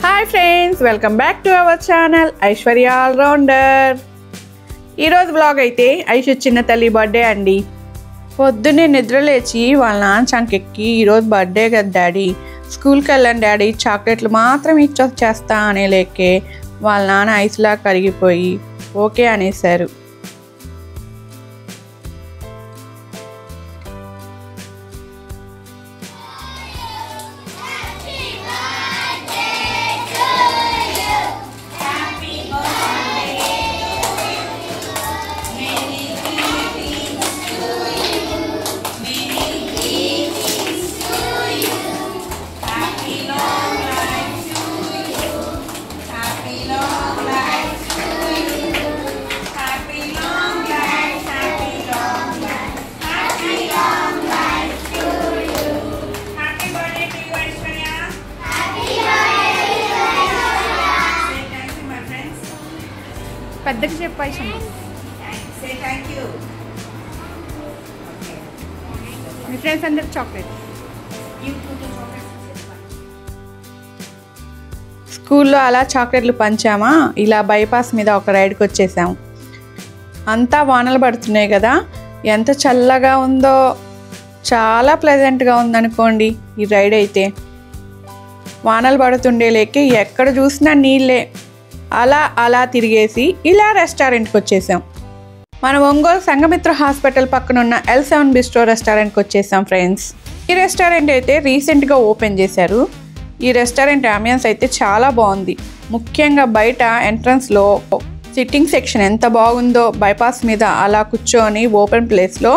Hi friends, welcome back to our channel Aishwarya all rounder. ఈరోజు vlog అయితే ఐషు చిన్న తల్లి బర్త్డే అండి. పొద్దున్నే నిద్ర లేచి వాళ్ళ నాన్న చంకెక్కి ఈరోజు బర్త్డే కదా డాడీ, స్కూల్కి వెళ్ళండి డాడీ, చాక్లెట్లు మాత్రం ఇచ్చొచ్చేస్తా అనే లేకే వాళ్ళ నాన్న ఐస్లా కరిగిపోయి ఓకే అనేశారు. పెద్దకి చెప్పాయి మీ ఫ్రెండ్స్ అందరికి చాక్లెట్. స్కూల్లో అలా చాక్లెట్లు పంచామా, ఇలా బైపాస్ మీద ఒక రైడ్కి వచ్చేసాము. అంతా వానలు పడుతున్నాయి కదా, ఎంత చల్లగా ఉందో, చాలా ప్లెజెంట్గా ఉందనుకోండి ఈ రైడ్ అయితే. వానలు పడుతుండే లేక ఎక్కడ చూసినా నీళ్ళే. అలా తిరిగేసి ఇలా రెస్టారెంట్కి వచ్చేసాం. మన ఒంగోలు సంఘమిత్ర హాస్పిటల్ పక్కన ఉన్న L7 బిస్ట్రో రెస్టారెంట్కి వచ్చేసాం ఫ్రెండ్స్. ఈ రెస్టారెంట్ అయితే రీసెంట్గా ఓపెన్ చేశారు. ఈ రెస్టారెంట్ అంబియన్స్ అయితే చాలా బాగుంది. ముఖ్యంగా బయట ఎంట్రన్స్లో సిట్టింగ్ సెక్షన్ ఎంత బాగుందో, బైపాస్ మీద అలా కూర్చొని ఓపెన్ ప్లేస్లో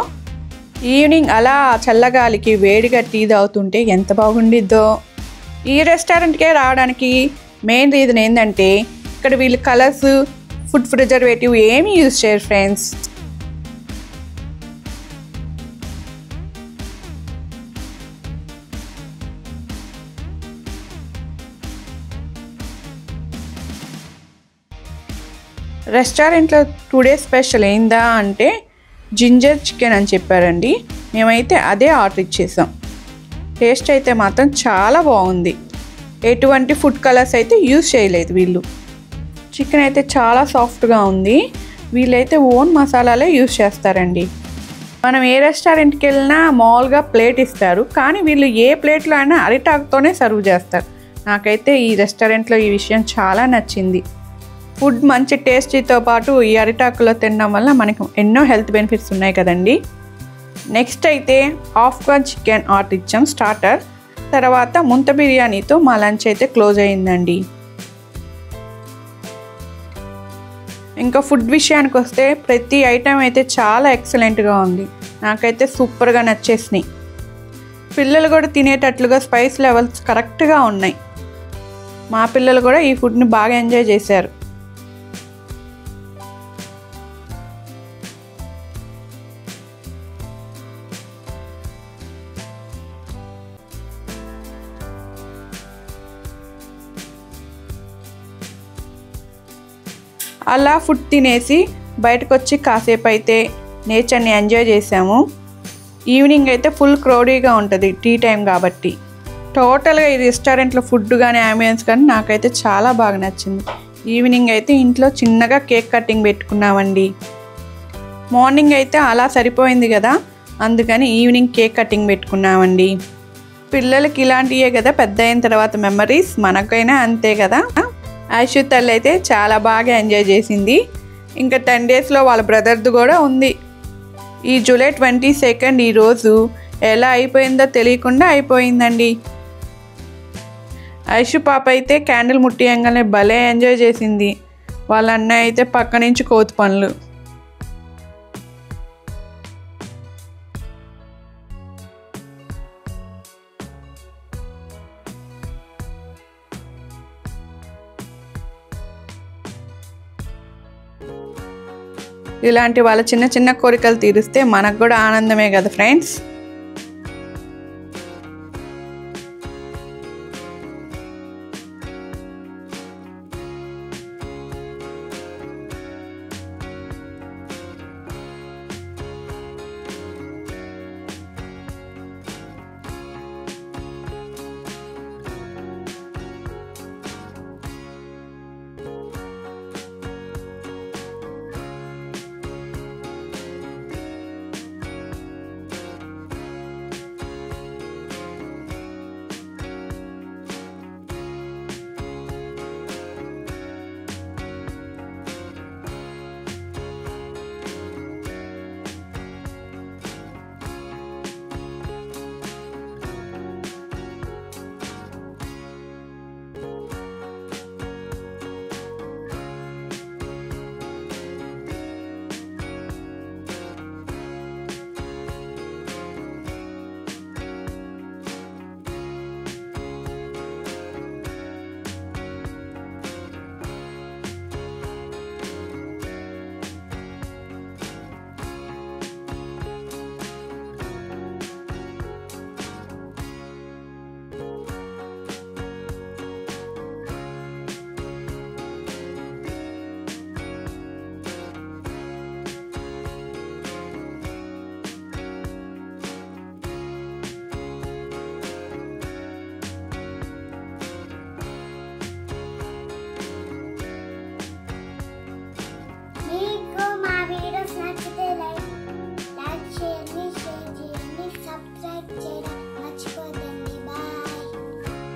ఈవినింగ్ అలా చల్లగాలికి వేడిగా టీ తాగుతుంటే ఎంత బాగుండిద్దో. ఈ రెస్టారెంట్కే రావడానికి మెయిన్ రీజన్ ఏంటంటే ఇక్కడ వీళ్ళు కలర్స్, ఫుడ్ ప్రిజర్వేటివ్ ఏమీ యూజ్ చేయరు ఫ్రెండ్స్. రెస్టారెంట్లో టుడే స్పెషల్ ఏందా అంటే జింజర్ చికెన్ అని చెప్పారండి. మేమైతే అదే ఆర్డర్ ఇచ్చేసాం. టేస్ట్ అయితే మాత్రం చాలా బాగుంది. ఎటువంటి ఫుడ్ కలర్స్ అయితే యూజ్ చేయలేదు వీళ్ళు. చికెన్ అయితే చాలా సాఫ్ట్గా ఉంది. వీళ్ళైతే ఓన్ మసాలాలే యూజ్ చేస్తారండి. మనం ఏ రెస్టారెంట్కి వెళ్ళినా మామూలుగా ప్లేట్ ఇస్తారు, కానీ వీళ్ళు ఏ ప్లేట్లో అయినా అరిటాకుతోనే సర్వ్ చేస్తారు. నాకైతే ఈ రెస్టారెంట్లో ఈ విషయం చాలా నచ్చింది. ఫుడ్ మంచి టేస్టీతో పాటు ఈ అరిటాకులో తినడం వల్ల మనకు ఎన్నో హెల్త్ బెనిఫిట్స్ ఉన్నాయి కదండి. నెక్స్ట్ అయితే ఆఫ్ఘన్ చికెన్ ఆర్డర్ ఇచ్చాం స్టార్టర్. తర్వాత ముంత బిర్యానీతో మా లంచ్ అయితే క్లోజ్ అయ్యిందండి. ఇంకా ఫుడ్ విషయానికి వస్తే ప్రతి ఐటెం అయితే చాలా ఎక్సలెంట్గా ఉంది. నాకైతే సూపర్గా నచ్చేసినాయి. పిల్లలు కూడా తినేటట్లుగా స్పైస్ లెవెల్స్ కరెక్ట్గా ఉన్నాయి. మా పిల్లలు కూడా ఈ ఫుడ్ని బాగా ఎంజాయ్ చేశారు. అలా ఫుడ్ తినేసి బయటకు వచ్చి కాసేపు అయితే నేచర్ని ఎంజాయ్ చేసాము. ఈవినింగ్ అయితే ఫుల్ క్రౌడీగా ఉంటుంది టీ టైం కాబట్టి. టోటల్గా ఈ రెస్టారెంట్లో ఫుడ్ కానీ అంబియన్స్ కానీ నాకైతే చాలా బాగా నచ్చింది. ఈవినింగ్ అయితే ఇంట్లో చిన్నగా కేక్ కటింగ్ పెట్టుకున్నామండి. మార్నింగ్ అయితే అలా సరిపోయింది కదా, అందుకని ఈవినింగ్ కేక్ కటింగ్ పెట్టుకున్నామండి. పిల్లలకి ఇలాంటివే కదా పెద్ద అయిన తర్వాత మెమరీస్, మనకైనా అంతే కదా. ఐషు తల్లి అయితే చాలా బాగా ఎంజాయ్ చేసింది. ఇంకా 10 డేస్లో వాళ్ళ బ్రదర్ది కూడా ఉంది. ఈ జూలై 22 ఈరోజు ఎలా అయిపోయిందో తెలియకుండా అయిపోయిందండి. ఐషు పాప అయితే క్యాండిల్ ముట్టియంగానే భలే ఎంజాయ్ చేసింది. వాళ్ళ అన్నయ్య అయితే పక్క నుంచి కోతి పనులు. ఇలాంటి వాళ్ళ చిన్న చిన్న కోరికలు తీరిస్తే మనకు కూడా ఆనందమే కదా ఫ్రెండ్స్.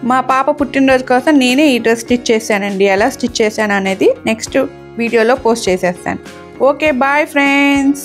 మా పాప పుట్టినరోజు కోసం నేనే ఈ డ్రెస్ స్టిచ్ చేశానండి. ఎలా స్టిచ్ చేశాను అనేది నెక్స్ట్ వీడియోలో పోస్ట్ చేసేస్తాను. Okay, bye friends.